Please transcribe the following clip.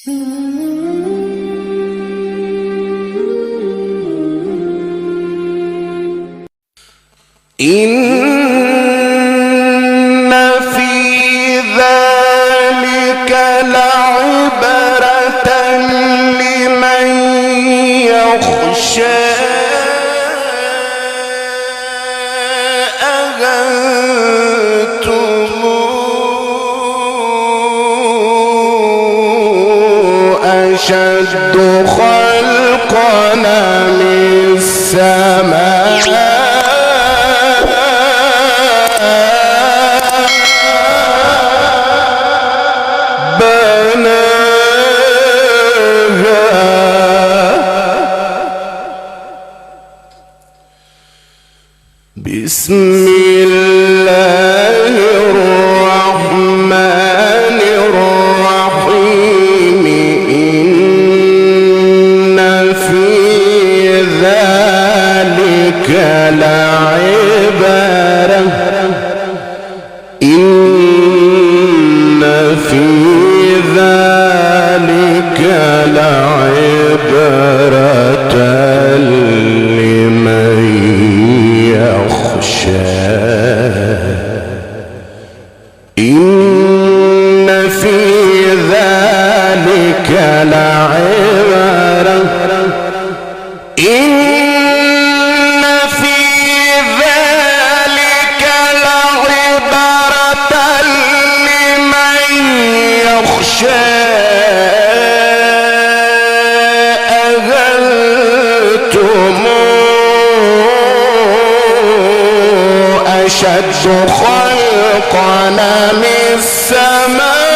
إن في ذلك لعبرة لمن يخشى أأنتم أشد خلقنا من السماء بسم الله الرحمن الرحيم إن في ذلك لعبرة إن في ذلك لعبرة لمن يخشى إن في ذلك لعبرة إن في ذلك لعبرة لمن يخشى أشد خلقنا من السماء